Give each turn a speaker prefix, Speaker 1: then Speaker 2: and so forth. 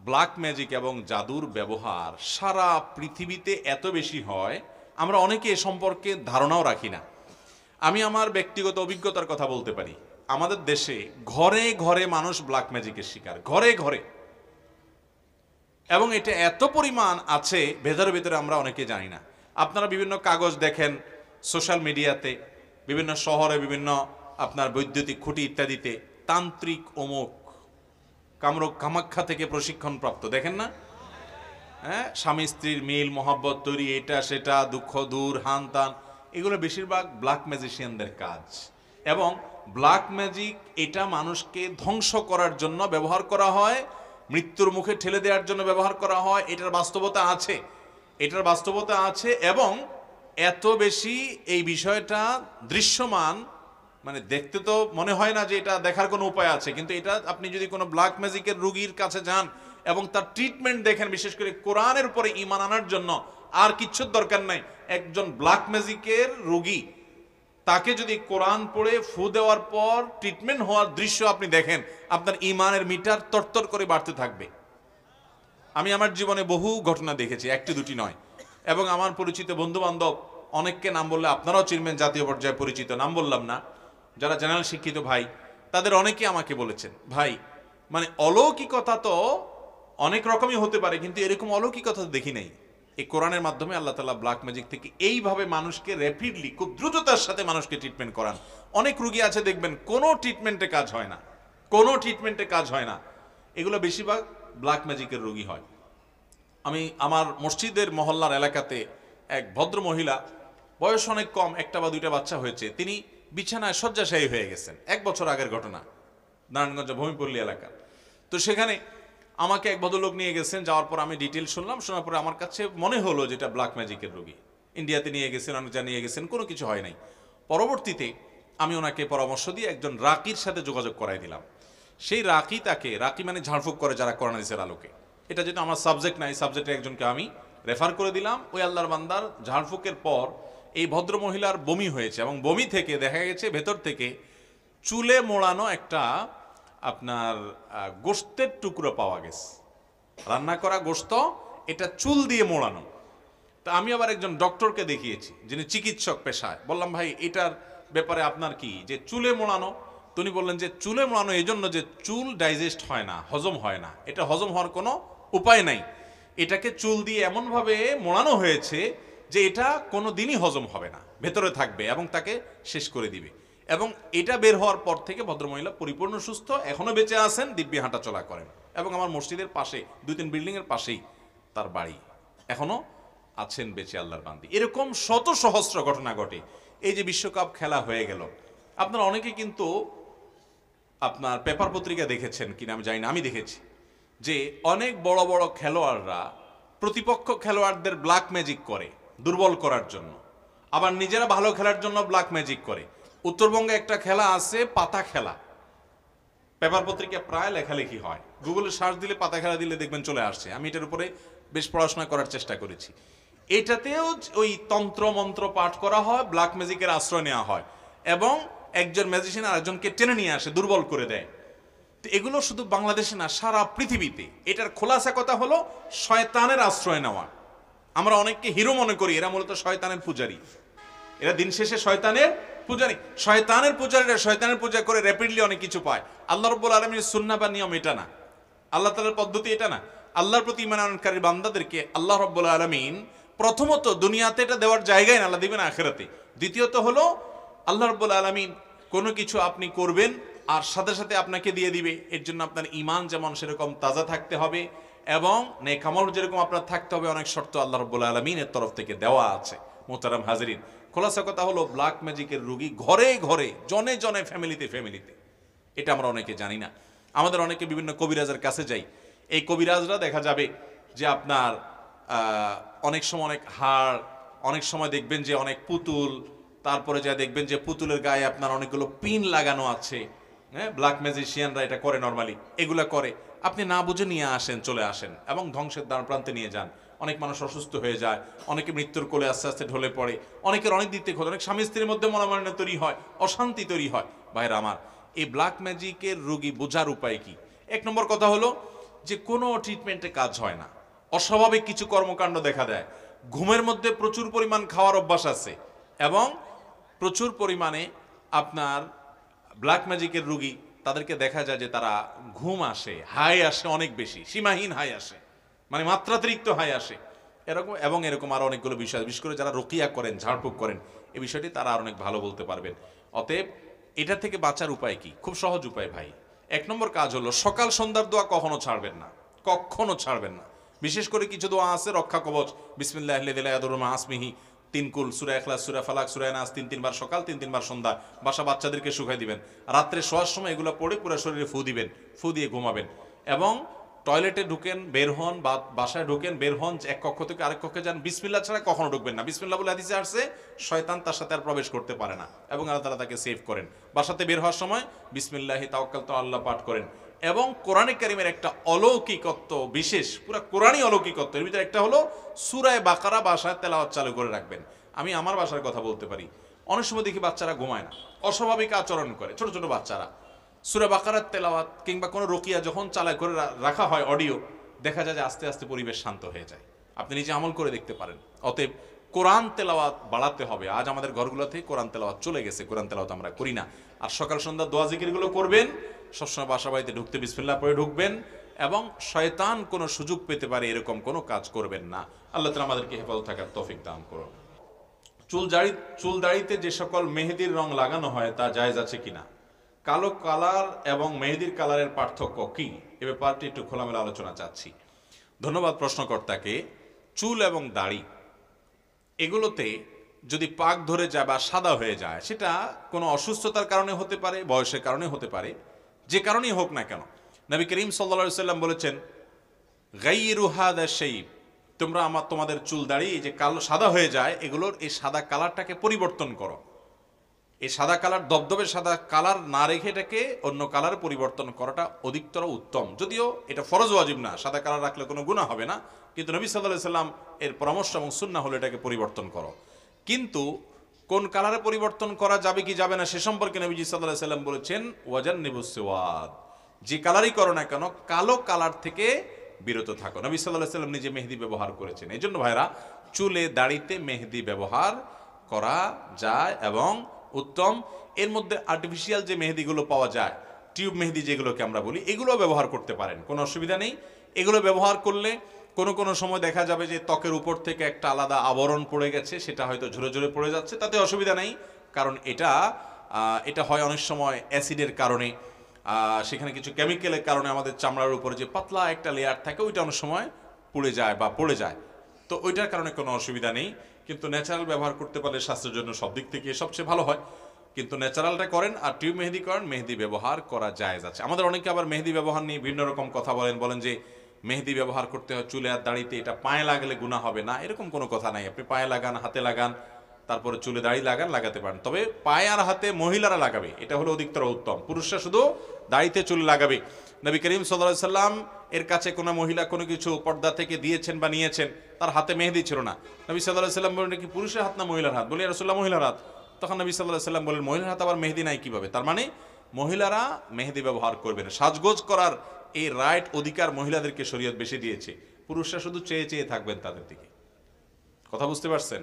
Speaker 1: Black magic এবং জাদুর ব্যবহার সারা পৃথিবীতে এত বেশি হয়, আমরা অনেকে এ সম্পর্কে ধারণাও রাখি না। আমি আমার ব্যক্তিগত অভিজ্ঞতার কথা বলতে পারি। আমাদের দেশে ঘরে ঘরে মানুষ ব্ল্যাক ম্যাজিকের শিকার, ঘরে ঘরে। এবং এটা এত পরিমাণ আছে, ভেতরে ভেতরে আমরা অনেকে জানি না। আপনারা বিভিন্ন কাগজ দেখেন সোশ্যাল মিডিয়াতে, বিভিন্ন শহরে, বিভিন্ন আপনার বৈদ্যুতিক খুঁটি ইত্যাদিতে তান্ত্রিক অমুক কামরূপ কামাখ্যা থেকে প্রশিক্ষণ প্রাপ্ত, দেখেন না? হ্যাঁ, স্বামী স্ত্রীর মিল মহাব্বত তৈরি, এটা সেটা, দুঃখ দূর, হান তান, এগুলো বেশিরভাগ ব্ল্যাক ম্যাজিশিয়ানদের কাজ। এবং ব্ল্যাক ম্যাজিক এটা মানুষকে ধ্বংস করার জন্য ব্যবহার করা হয়, মৃত্যুর মুখে ঠেলে দেওয়ার জন্য ব্যবহার করা হয়। এটার বাস্তবতা আছে, এটার বাস্তবতা আছে। এবং এত বেশি এই বিষয়টা দৃশ্যমান, মানে দেখতে তো মনে হয় না যে এটা দেখার কোনো উপায় আছে, কিন্তু এটা আপনি যদি কোনো ব্ল্যাক ম্যাজিকের রোগীর কাছে যান এবং তার ট্রিটমেন্ট দেখেন, বিশেষ করে কোরআনের উপরে ঈমান আনার জন্য আর কিচ্ছুর দরকার নাই। একজন ব্ল্যাক ম্যাজিকের রোগী, তাকে যদি কোরআন পড়ে ফু দেওয়ার পর ট্রিটমেন্ট হওয়ার দৃশ্য আপনি দেখেন, আপনার ঈমানের মিটার তরতর করে বাড়তে থাকবে। আমি আমার জীবনে বহু ঘটনা দেখেছি, একটি দুটি নয়। এবং আমার পরিচিত বন্ধু বান্ধব অনেককে নাম বললে আপনারাও চিনবেন, জাতীয় পর্যায়ে পরিচিত, নাম বললাম না, যারা জেনারেল শিক্ষিত ভাই, তাদের অনেকে আমাকে বলেছেন, ভাই মানে অলৌকিকতা তো অনেক রকমই হতে পারে, কিন্তু এরকম অলৌকিকতা দেখি নাই। এই কোরআনের মাধ্যমে আল্লাহ তাআলা ব্ল্যাক ম্যাজিক থেকে এইভাবে মানুষকে র্যাপিডলি, খুব দ্রুততার সাথে মানুষকে ট্রিটমেন্ট করান। অনেক রুগী আছে দেখবেন কোনো ট্রিটমেন্টে কাজ হয় না, কোনো ট্রিটমেন্টে কাজ হয় না। এগুলো বেশিরভাগ ব্ল্যাক ম্যাজিকের রোগী হয়। আমি আমার মসজিদের মহল্লার এলাকাতে এক ভদ্র মহিলা, বয়স অনেক কম, একটা বা দুইটা বাচ্চা হয়েছে, তিনি বিছানায় শয্যাশায়ী হয়ে গেছেন। 1 বছর আগের ঘটনা, নারায়ণগঞ্জ ভূমিপল্লী এলাকা। তো সেখানে আমাকে এক ভদ্রলোক নিয়ে গেছেন, যাওয়ার পর আমি ডিটেল শুনলাম। শোনার পরে আমার কাছে মনে হলো যেটা ব্ল্যাক ম্যাজিকের রোগী। ইন্ডিয়াতে নিয়ে গেছেন, অনেক জায়গায় নিয়ে গেছেন, কোনো কিছু হয় নাই। পরবর্তীতে আমি ওনাকে পরামর্শ দিয়ে একজন রাকির সাথে যোগাযোগ করাই দিলাম। সেই রাকি, তাকে, রাকি মানে ঝাড়ফুঁক করে যারা কোরআন হাদিসের আলোকে, এটা যেটা আমার সাবজেক্ট নাই, সাবজেক্টের একজনকে আমি রেফার করে দিলাম। ওই আল্লাহর বান্দার ঝাড়ফুঁকের পর এই ভদ্র মহিলার বমি হয়েছে, এবং বমি থেকে দেখা গেছে ভেতর থেকে চুলে মোড়ানো একটা আপনার গোশতের টুকরো পাওয়া গেছে, রান্না করা গোশত, এটা চুল দিয়ে মোড়ানো। তা আমি আবার একজন ডক্টরকে দেখিয়েছি, যিনি চিকিৎসক পেশায়। বললাম, ভাই এটার ব্যাপারে আপনার কি, যে চুলে মোড়ানো? তিনি বললেন যে চুলে মোড়ানো এই জন্য যে চুল ডাইজেস্ট হয় না, হজম হয় না, এটা হজম হওয়ার কোনো উপায় নাই। এটাকে চুল দিয়ে এমনভাবে মোড়ানো হয়েছে যে এটা কোনো দিনই হজম হবে না, ভেতরে থাকবে এবং তাকে শেষ করে দিবে। এবং এটা বের হওয়ার পর থেকে ভদ্রমহিলা পরিপূর্ণ সুস্থ, এখনো বেঁচে আছেন, দিব্যি হাঁটা চলা করেন। এবং আমার মসজিদের পাশে 2-3 বিল্ডিংয়ের পাশেই তার বাড়ি, এখনো আছেন বেঁচে আল্লাহর বান্দি। এরকম শত সহস্র ঘটনা ঘটে। এই যে বিশ্বকাপ খেলা হয়ে গেল, আপনারা অনেকে কিন্তু আপনার পেপার পত্রিকা দেখেছেন কিনা আমি জানি না, আমি দেখেছি যে অনেক বড় বড় খেলোয়াড়রা প্রতিপক্ষ খেলোয়াড়দের ব্ল্যাক ম্যাজিক করে দুর্বল করার জন্য, আবার নিজেরা ভালো খেলার জন্য ব্ল্যাক ম্যাজিক করে। উত্তরবঙ্গে একটা খেলা আছে, পাতা খেলা, পেপার পত্রিকা প্রায় লেখালেখি হয়, গুগলে সার্চ দিলে পাতা খেলা দিলে দেখবেন চলে আসছে। আমি এটার উপরে বেশ পড়াশোনা করার চেষ্টা করেছি। এটাতেও ওই তন্ত্র মন্ত্র পাঠ করা হয়, ব্ল্যাক ম্যাজিকের আশ্রয় নেওয়া হয়, এবং একজন ম্যাজিশিয়ান আরেকজনকে টেনে নিয়ে আসে, দুর্বল করে দেয়। তো এগুলো শুধু বাংলাদেশে না, সারা পৃথিবীতে। এটার খোলাসা কথা হলো শয়তানের আশ্রয় নেওয়া। আমরা অনেককে হিরো মনে করি, এরা মূলত শয়তানের পূজারী। এরা দিন শেষে শয়তানের পূজারী। শয়তানের পূজারীরা শয়তানের পূজা করে র্যাপিডলি অনেক কিছু পায়। আল্লাহ রাব্বুল আলামিনের সুন্নাহ বা নিয়ম এটা না, আল্লাহ তাআলার পদ্ধতি এটা না। আল্লাহর প্রতি ঈমান আনয়নকারী বান্দাদেরকে আল্লাহ রাব্বুল আলামিন প্রথমত দুনিয়াতে এটা দেওয়ার জায়গায় না, আল্লাহ দিবেন আখিরাতে। দ্বিতীয়ত হলো আল্লাহ রাব্বুল আলামিন কোনো কিছু আপনি করবেন আর সাথে সাথে আপনাকে দিয়ে দিবে। এর জন্য আপনার ঈমান যেমন সেরকম তাজা থাকতে হবে, এবং নেক আমল যেরকম আপনার থাকতে হবে, অনেক শর্ত আল্লাহ রাব্বুল আলামিনের তরফ থেকে দেওয়া আছে। মোহতারাম হাজিরিন, খোলাসা কথা হলো ব্ল্যাক ম্যাজিকের রোগী ঘরে ঘরে, জনে জনে, ফ্যামিলিতে ফ্যামিলিতে। এটা আমরা অনেকে জানি না। আমাদের অনেকে বিভিন্ন কবিরাজের কাছে যাই। এই কবিরাজরা দেখা যাবে যে আপনার অনেক সময় অনেক হাড়, অনেক সময় দেখবেন যে অনেক পুতুল, তারপরে যা দেখবেন যে পুতুলের গায়ে আপনার অনেকগুলো পিন লাগানো আছে। হ্যাঁ, ব্ল্যাক ম্যাজিশিয়ানরা এটা করে, নর্মালি এগুলা করে। আপনি না বুঝে নিয়ে আসেন, চলে আসেন এবং ধ্বংসের দ্বার প্রান্তে নিয়ে যান। অনেক মানুষ অসুস্থ হয়ে যায়, অনেকে মৃত্যুর কোলে আস্তে আস্তে ঢলে পড়ে, অনেকের অনেক দিক থেকে, অনেক স্বামী স্ত্রীর মধ্যে মনোমালিন্য তৈরি হয়, অশান্তি তৈরি হয়। ভাইরা আমার, এই ব্ল্যাক ম্যাজিকের রোগী বোঝার উপায় কি? 1 নম্বর কথা হলো যে কোনো ট্রিটমেন্টে কাজ হয় না, অস্বাভাবিক কিছু কর্মকাণ্ড দেখা দেয়, ঘুমের মধ্যে প্রচুর পরিমাণ খাওয়ার অভ্যাস আছে, এবং প্রচুর পরিমাণে আপনার ব্ল্যাক ম্যাজিকের রুগী, তাদেরকে দেখা যায় যে তারা ঘুম আসে, হাই আসে অনেক বেশি, সীমাহীন হাই আসে, মানে মাত্রাতিরিক্ত হাই আসে এরকম, এবং এরকম আরো অনেকগুলো বিষয়, বিশেষ করে যারা রুকিয়া করেন, ঝাড়ফুঁক করেন, এই বিষয়টি তারা আর অনেক ভালো বলতে পারবেন। অতএব এটা থেকে বাঁচার উপায় কি? খুব সহজ উপায় ভাই। এক নম্বর কাজ হলো সকাল সন্ধ্যার দোয়া কখনো ছাড়বেন না, কখনো ছাড়বেন না। বিশেষ করে কিছু দোয়া আছে, রক্ষা কবচ, বিসমিল্লাহ আসমিহি, 3 কুল, সূরা ইখলাস, সূরা ফালাক, সূরা নাস 3 বার সকাল, 3 বার সন্ধ্যা, বাসা বাচ্চাদেরকে শুকাই দিবেন, রাত্রে শোয়ার সময় এগুলো পড়ে পুরো শরীরে ফু দিবেন, ফু দিয়ে ঘুমাবেন। এবং টয়লেটে ঢুকেন, বের হন, বা বাসায় ঢুকেন, বের হন, এক কক্ষ থেকে আরেক কক্ষে যান, বিসমিল্লাহ ছাড়া কখনো ঢুকবেন না। বিসমিল্লাহ বলে হাদিসে আসছে শয়তান তার সাথে আর প্রবেশ করতে পারে না, এবং আল্লাহ তাআলা তাকে সেভ করেন। বাসাতে বের হওয়ার সময় বিসমিল্লাহি তাওয়াক্কালতু আল্লাহ পাঠ করেন। এবং কোরআনে কারীমের একটা অলৌকিকত্ব, বিশেষ পুরো কোরআনই অলৌকিকত্ব, এর ভিতরে একটা হলো সূরা বাকারা বাসায় তেলাওয়াত চালু করে রাখবেন। আমি আমার বাসার কথা বলতে পারি, অনেক সময় দেখি বাচ্চারা ঘুমায় না, অস্বাভাবিক আচরণ করে, ছোট ছোট বাচ্চারা। সূরা বাকারার তেলাওয়াত কিংবা কোনো রুকিয়া যখন চালায় করে রাখা হয় অডিও, দেখা যায় যে আস্তে আস্তে পরিবেশ শান্ত হয়ে যায়। আপনি নিজে আমল করে দেখতে পারেন। অতএব কোরআন তেলাওয়াত বাড়াতে হবে। আজ আমাদের ঘরগুলো থেকে কোরআন তেলাওয়াত চলে গেছে, কোরআন তেলাওয়াত আমরা করি না। আর সকাল সন্ধ্যা দোয়া জিকিরগুলো করবেন, সবসময় বাসা বাড়িতে ঢুকতে বিসমিল্লাহ পড়ে ঢুকবেন, এবং শয়তান কোনো সুযোগ পেতে পারে এরকম কোনো কাজ করবেন না। আল্লাহ তাআলা আমাদেরকে হেফাজত থাকার তৌফিক দান করুন। চুল দাড়িতে যে সকল মেহেদির রং লাগানো হয় তা জায়েজ আছে কিনা? কালো কালার এবং মেহেদির কালারের পার্থক্য কি? এ ব্যাপারটি একটু খোলামেলা আলোচনা চাচ্ছি। ধন্যবাদ প্রশ্নকর্তাকে। চুল এবং দাড়ি এগুলোতে যদি পাক ধরে যায় বা সাদা হয়ে যায়, সেটা কোনো অসুস্থতার কারণে হতে পারে, বয়সের কারণে হতে পারে, যে কারণেই হোক না কেন। নবী করিম সাল্লাল্লাহু আলাইহি সাল্লাম বলেছেন, গাইরু হাদা শাইব, তোমরা তোমাদের চুল দাড়ি এই যে কালো সাদা হয়ে যায়, এগুলোর এই সাদা কালারটাকে পরিবর্তন করো। এই সাদা কালার, দবদবে সাদা কালার না রেখে এটাকে অন্য কালারে পরিবর্তন করাটা অধিকতর উত্তম। যদিও এটা ফরজ ওয়াজিব না, সাদা কালার রাখলে কোনো গুনাহ হবে না, কিন্তু নবী সাল্লাল্লাহু আলাইহি সাল্লাম এর পরামর্শ এবং সুন্নাহ হলো এটাকে পরিবর্তন করো। কিন্তু কোন কালারে পরিবর্তন করা যাবে কি যাবে না সে সম্পর্কে নবীজি সাল্লাল্লাহু আলাইহি সাল্লাম বলেছেন, ওয়াজান্নিবুস সুওয়াদ, যে কালারই করো না কেন কালো কালার থেকে বিরত থাকো। নবী সাল্লাল্লাহু আলাইহি সাল্লাম নিজে মেহেদি ব্যবহার করেছেন। এই জন্য ভাইরা, চুলে দাড়িতে মেহেদি ব্যবহার করা যায় এবং উত্তম। এর মধ্যে আর্টিফিশিয়াল যে মেহেদিগুলো পাওয়া যায়, টিউব মেহেদি যেগুলোকে আমরা বলি, এগুলো ব্যবহার করতে পারেন, কোনো অসুবিধা নেই। এগুলো ব্যবহার করলে কোনো সময় দেখা যাবে যে ত্বকের উপর থেকে একটা আলাদা আবরণ পড়ে গেছে, সেটা হয়তো ঝরে ঝরে পড়ে যাচ্ছে, তাতে অসুবিধা নেই। কারণ এটা হয় অনেক সময় অ্যাসিডের কারণে, সেখানে কিছু কেমিক্যালের কারণে আমাদের চামড়ার উপরে যে পাতলা একটা লেয়ার থাকে, ওইটা অনেক সময় পুড়ে যায় বা পড়ে যায়, তো ওইটার কারণে কোনো অসুবিধা নেই। কিন্তু ন্যাচারাল ব্যবহার করতে পারলে স্বাস্থ্যের জন্য সব দিক থেকে সবচেয়ে ভালো হয়। কিন্তু ন্যাচারালটা করেন আর টিউব মেহেদি করেন, মেহেদি ব্যবহার করা জায়েজ আছে। আমাদের অনেকে আবার মেহেদি ব্যবহার নিয়ে বিভিন্ন রকম কথা বলেন যে মেহেদি ব্যবহার করতে হয় চুলে আর দাড়িতে, এটা পায়ে লাগলে গুনাহ হবে না, এরকম কোনো কথা নাই। আপনি পায়ে লাগান, হাতে লাগান, তারপরে চুলে দাড়ি লাগান, লাগাতে পারেন। তবে পায়ে আর হাতে মহিলারা লাগাবে, এটা হলো অধিকতর উত্তম। পুরুষরা শুধু দাড়িতে চুলে লাগাবে। নবী করিম সাল্লাল্লাহু আলাইহি সাল্লাম এর কাছে কোনো মহিলা কোনো কিছু পর্দা থেকে দিয়েছেন বা নিয়েছেন, তার হাতে মেহেদি ছিল না। নবী সাল্লাল্লাহু আলাইহি সাল্লাম বলেন, কি পুরুষের হাত না মহিলার হাত? বলি, ইয়া রাসূলুল্লাহ, মহিলার হাত। তখন নবী সাল্লাল্লাহু আলাইহি সাল্লাম বলেন, মহিলার হাত আবার মেহেদি নাই কিভাবে? তার মানে মহিলারা মেহেদি ব্যবহার করবেন। সাজগোজ করার এই রাইট, অধিকার মহিলাদেরকে শরীয়ত বেশি দিয়েছে। পুরুষরা শুধু চেয়ে চেয়ে থাকবেন তাদের দিকে। কথা বুঝতে পারছেন?